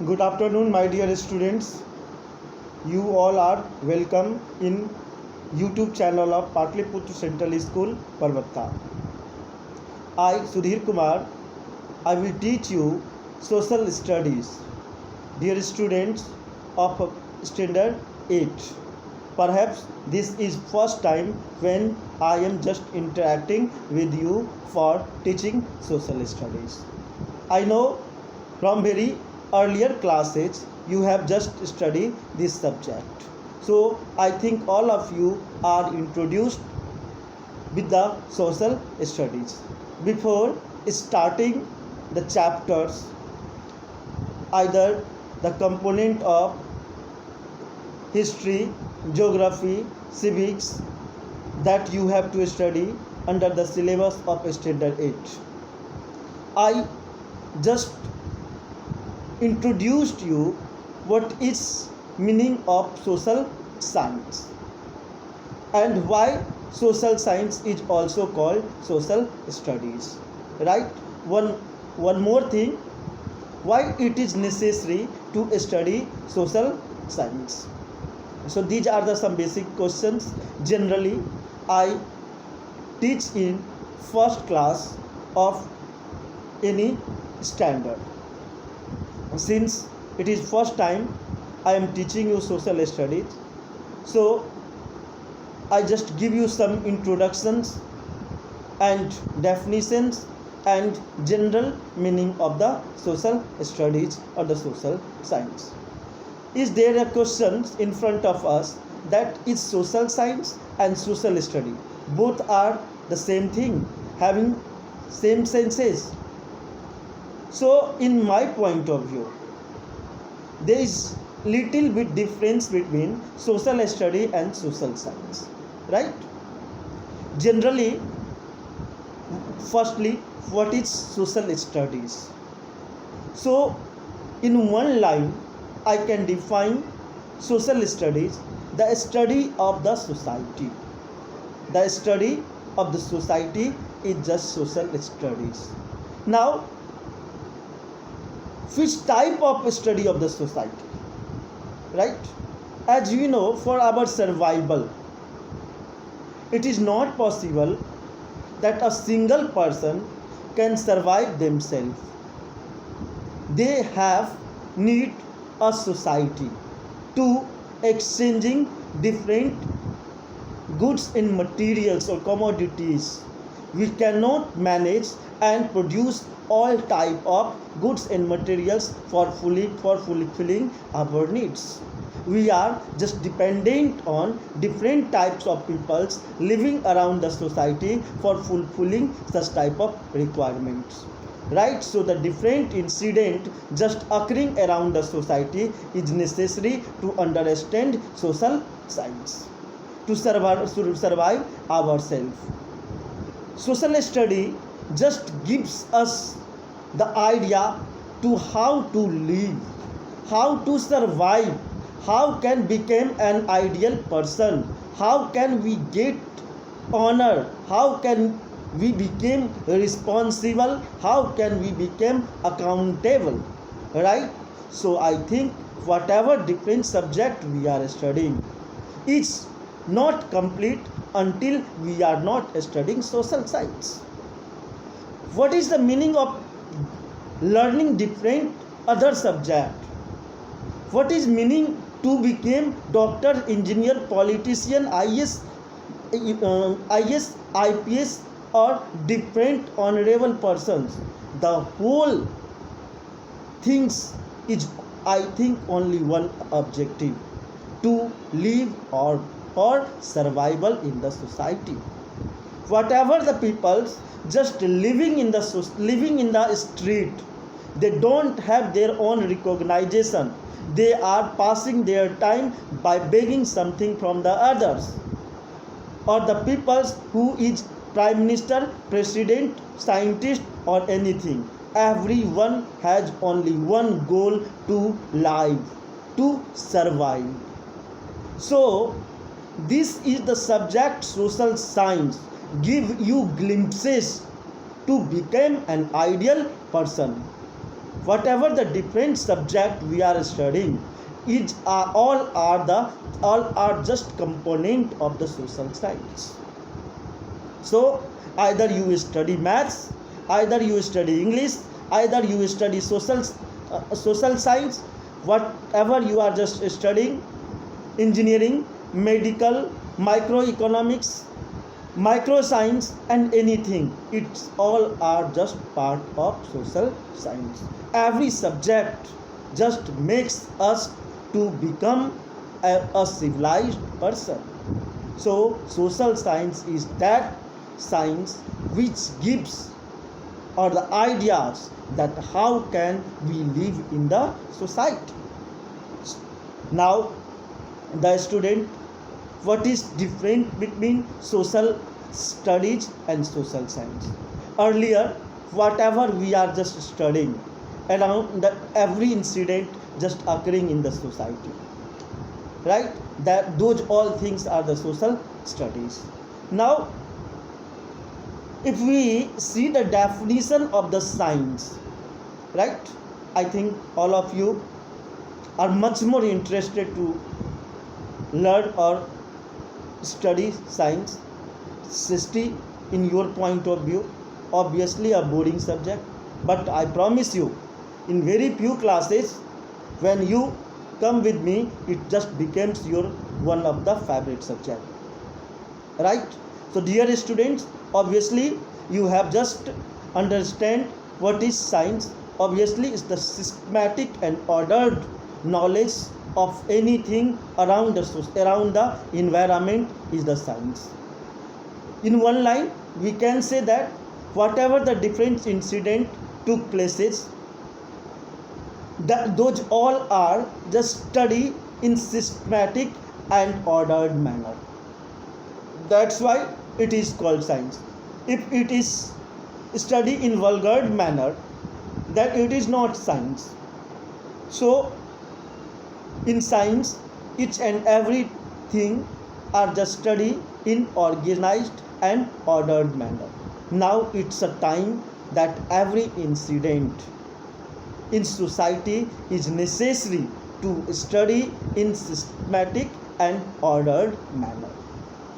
Good afternoon, my dear students. You all are welcome in YouTube channel of Patliputra Central School, Parvatta. I, Sudhir Kumar, I will teach you social studies. Dear students of standard 8, perhaps this is first time when I am just interacting with you for teaching social studies. I know from very earlier classes you have just studied this subject. So I think all of you are introduced with the social studies. Before starting the chapters, either the component of history, geography, civics that you have to study under the syllabus of standard 8, I just introduced you what is meaning of social science and why social science is also called social studies, right? One more thing, why it is necessary to study social science. So these are the some basic questions generally I teach in first class of any standard. Since it is first time I am teaching you social studies, so I just give you some introductions and definitions and general meaning of the social studies or the social science. Is there a question in front of us that is social science and social study both are the same thing, having same senses? So in my point of view, there is little bit difference between social study and social science, right? Generally, firstly, what is social studies? So in one line I can define social studies: the study of the society. The study of the society is just social studies. Now, which type of study of the society, right? As you know, for our survival, it is not possible that a single person can survive themselves. They have need a society to exchanging different goods and materials or commodities. We cannot manage and produce all type of goods and materials for fulfilling our needs. We are just dependent on different types of peoples living around the society for fulfilling such type of requirements, right? So the different incident just occurring around the society is necessary to understand social science to survive ourselves. Social study just gives us the idea to how to live, how to survive, how can become an ideal person, how can we get honor, how can we become responsible, how can we become accountable, right? So I think whatever different subject we are studying is not complete until we are not studying social science. What is the meaning of learning different other subject? What is meaning to become doctor, engineer, politician, IS, IPS or different honorable persons? The whole things is, I think, only one objective: to live or survival in the society. Whatever the peoples just living in the street, they don't have their own recognition. They are passing their time by begging something from the others. Or the peoples who is prime minister, president, scientist or anything, everyone has only one goal: to live, to survive. So this is the subject social science give you glimpses to become an ideal person. whatever the different subject we are studying, is all are just component of the social science. So either you study maths, either you study English, either you study social science, whatever you are just studying, engineering, medical, microeconomics, microscience, and anything, it's all are just part of social science. Every subject just makes us to become a civilized person. So social science is that science which gives or the ideas that how can we live in the society. Now the student, what is different between social studies and social science? Earlier, whatever we are just studying around the every incident just occurring in the society, right, that those all things are the social studies. Now if we see the definition of the science, right, I think all of you are much more interested to learn or study science. 60 in your point of view, obviously a boring subject, but I promise you, in very few classes, when you come with me, it just becomes your one of the favorite subject, right? So dear students, obviously you have just understand what is science. Obviously it's the systematic and ordered knowledge of anything around the environment is the science. In one line we can say that whatever the different incident took places, that those all are just study in systematic and ordered manner. That's why it is called science. If it is study in vulgar manner, that it is not science. So in science, each and everything are just study in organized and ordered manner. Now it's a time that every incident in society is necessary to study in systematic and ordered manner.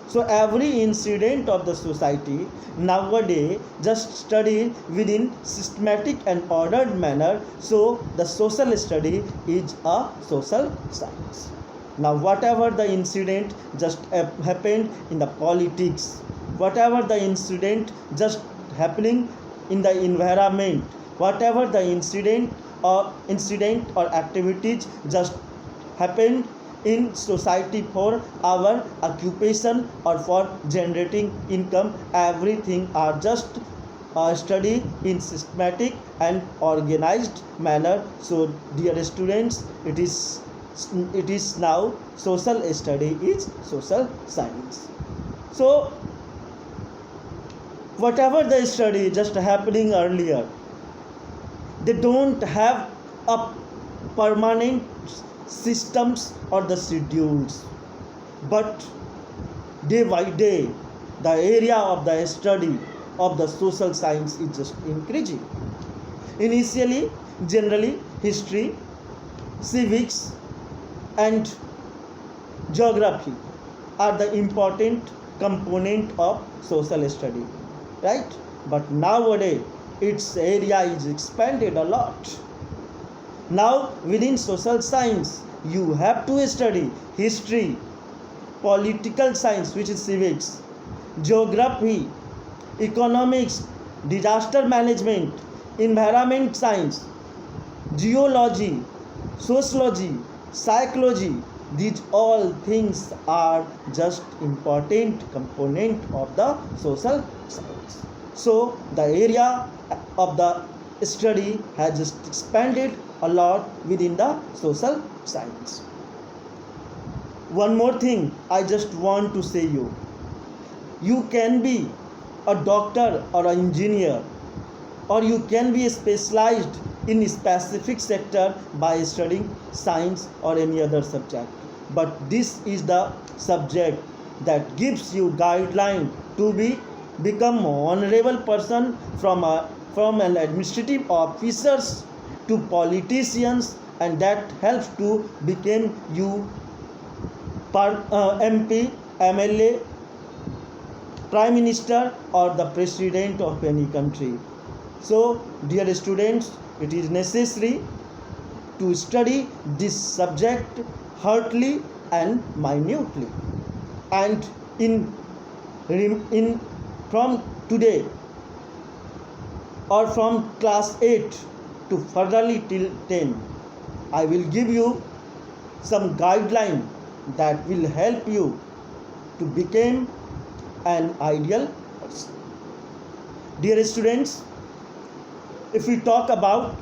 So every incident of the society nowadays just studied within systematic and ordered manner. So the social study is a social science. Now whatever the incident just happened in the politics, whatever the incident just happening in the environment, whatever the incident or activities just happened in society for our occupation or for generating income, everything are just study in systematic and organized manner. So dear students, it is now social study is social science. So whatever the study just happening earlier, they don't have a permanent systems or the schedules, but day by day the area of the study of the social science is just increasing. Initially, generally history, civics, and geography are the important component of social study, right? But nowadays its area is expanded a lot. Now within social science you have to study history, political science which is civics, geography, economics, disaster management, environment science, geology, sociology, psychology. These all things are just important component of the social science. So the area of the study has just expanded a lot within the social science. One more thing I just want to say you can be a doctor or an engineer, or you can be specialized in a specific sector by studying science or any other subject, but this is the subject that gives you guideline to become an honorable person from an administrative officers to politicians, and that helps to become you MP, MLA, Prime Minister, or the President of any country. So, dear students, it is necessary to study this subject heartily and minutely. And in from today or from class 8 to furtherly till 10, I will give you some guideline that will help you to become an ideal person. Dear students, if we talk about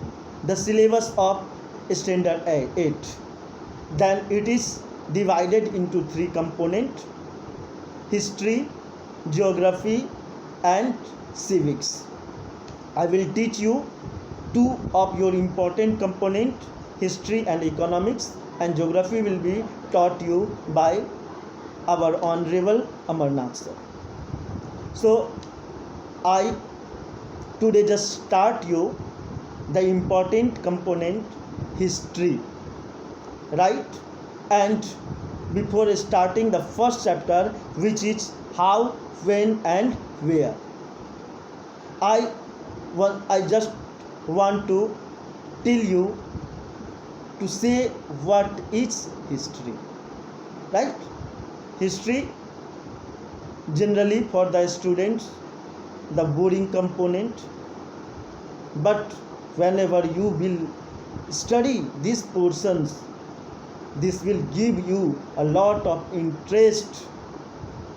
the syllabus of standard 8, then it is divided into 3 components: history, geography, and civics. I will teach you 2 of your important component, history and economics, and geography will be taught you by our Honorable Amarnath sir. So I today just start you the important component, history, right? And before starting the first chapter, which is how, when, and where, I just want to tell you to say what is history, right? History generally for the students the boring component, but whenever you will study these portions, this will give you a lot of interest,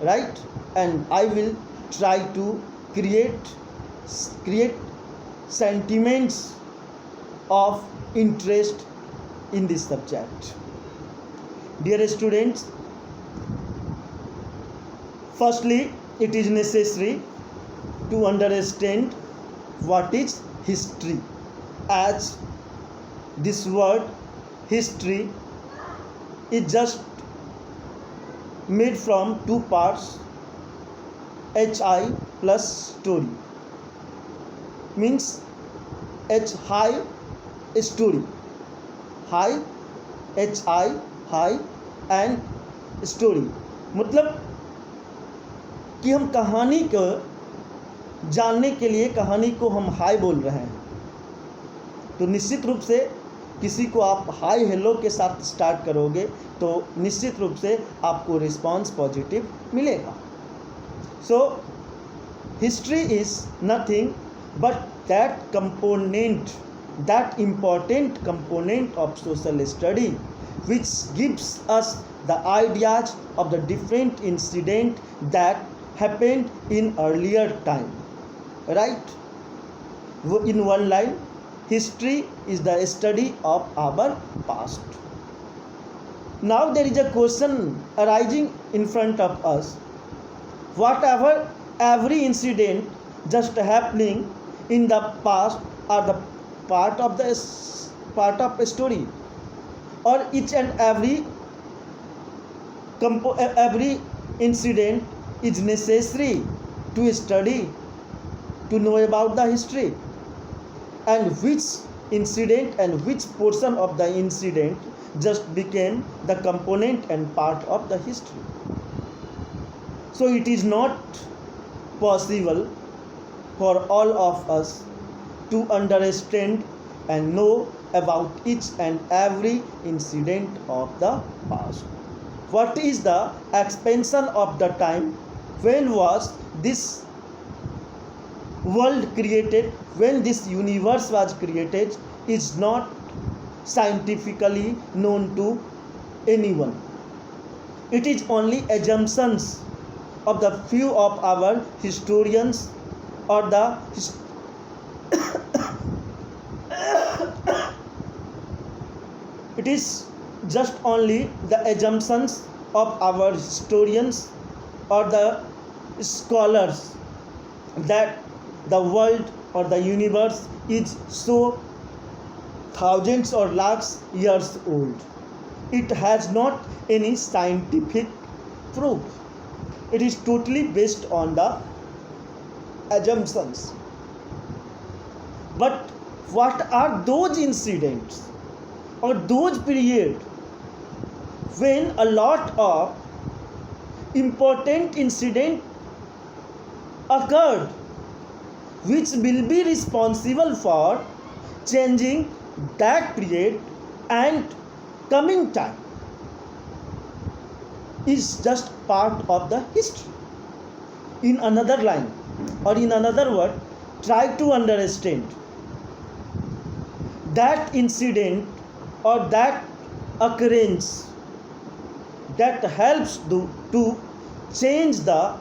right? And I will try to create sentiments of interest in this subject. Dear students, firstly, it is necessary to understand what is history, as this word history is just made from 2 parts, hi plus story, means h high story, high hi high and story, मतलब कि हम कहानी को जानने के लिए कहानी को हम हाई बोल रहे हैं, तो निश्चित रूप से किसी को आप हाई हेलो के साथ स्टार्ट करोगे तो निश्चित रूप से आपको रिस्पांस पॉजिटिव मिलेगा. So history is nothing but that component, that important component of social study which gives us the ideas of the different incident that happened in earlier time, right? In one line, history is the study of our past. Now there is a question arising in front of us: whatever every incident just happening in the past are the part of a story, or each and every incident is necessary to study to know about the history, and which incident and which portion of the incident just became the component and part of the history. So it is not possible for all of us to understand and know about each and every incident of the past. What is the expansion of the time? When was this world created? When this universe was created is not scientifically known to anyone. It is only assumptions of the few of our historians or the it is just only the assumptions of our historians or the scholars that the world or the universe is so thousands or lakhs years old. It has not any scientific proof. It is totally based on the assumptions. But what are those incidents or those periods when a lot of important incident occurred which will be responsible for changing that period and coming time is just part of the history. In another line or in another word, try to understand that incident or that occurrence that helps to change the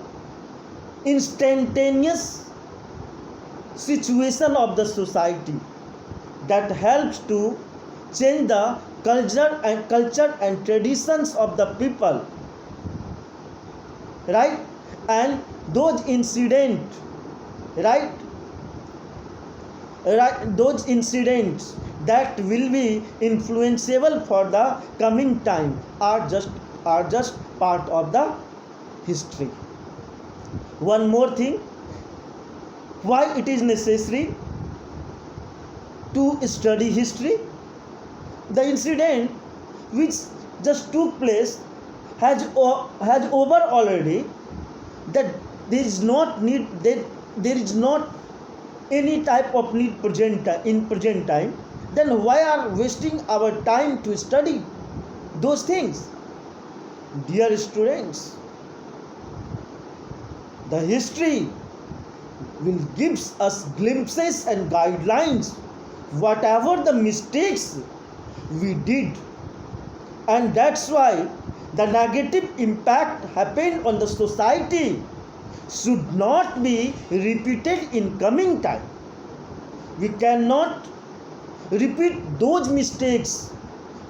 instantaneous situation of the society, that helps to change the culture and traditions of the people, right? And those incidents, right, those incidents that will be influenceable for the coming time are just part of the history. One more thing, why it is necessary to study history. The incident which just took place has over already, that there is not any type of need in present time. Then why are wasting our time to study those things? Dear students, the history will gives us glimpses and guidelines whatever the mistakes we did, and that's why the negative impact happened on the society should not be repeated in coming time. We cannot repeat those mistakes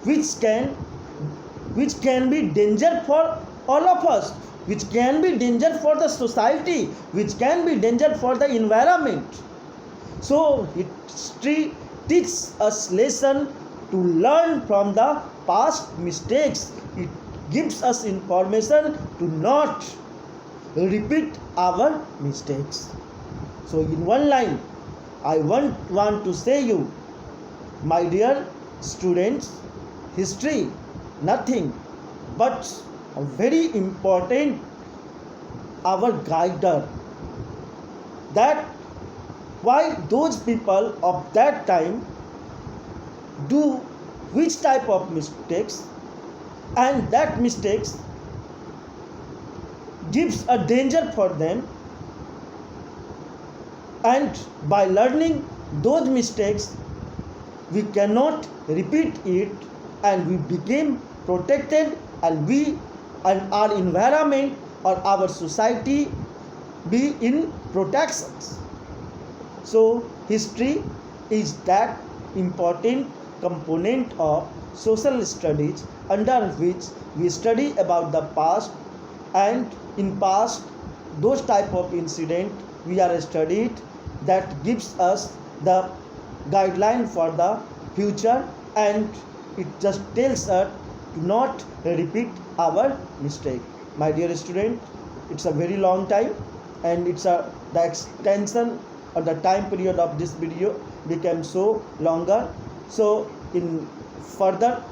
which can be danger for all of us, which can be danger for the society, which can be danger for the environment. So history teaches us lesson to learn from the past mistakes. It gives us information to not repeat our mistakes. So in one line, I want to say you, my dear students, history nothing but a very important our guider, that why those people of that time do which type of mistakes, and that mistakes gives a danger for them, and by learning those mistakes we cannot repeat it, and we became protected, and we and our environment or our society be in protections. So history is that important component of social studies, under which we study about the past, and in past those type of incident we are studied, that gives us the guideline for the future, and it just tells us to not repeat our mistake. My dear student, it's a very long time, and the extension or the time period of this video became so longer. So in further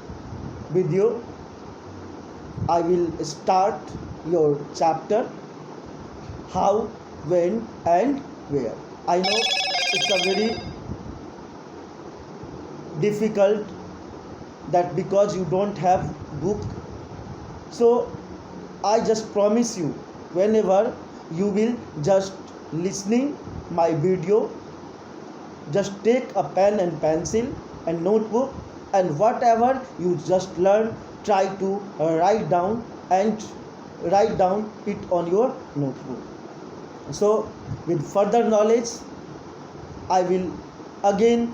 video I will start your chapter how, when and where. I know it's a very difficult, that because you don't have book. So I just promise you, whenever you will just listening my video, just take a pen and pencil and notebook, and whatever you just learn, try to write down it on your notebook. So with further knowledge I will again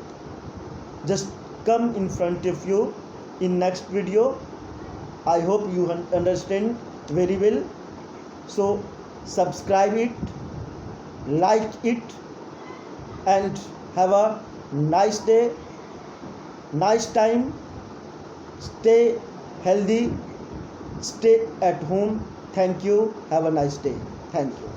just come in front of you in next video. I hope you understand very well. So subscribe it, like it, and have a nice day, nice time. Stay healthy, stay at home. Thank you. Have a nice day. Thank you.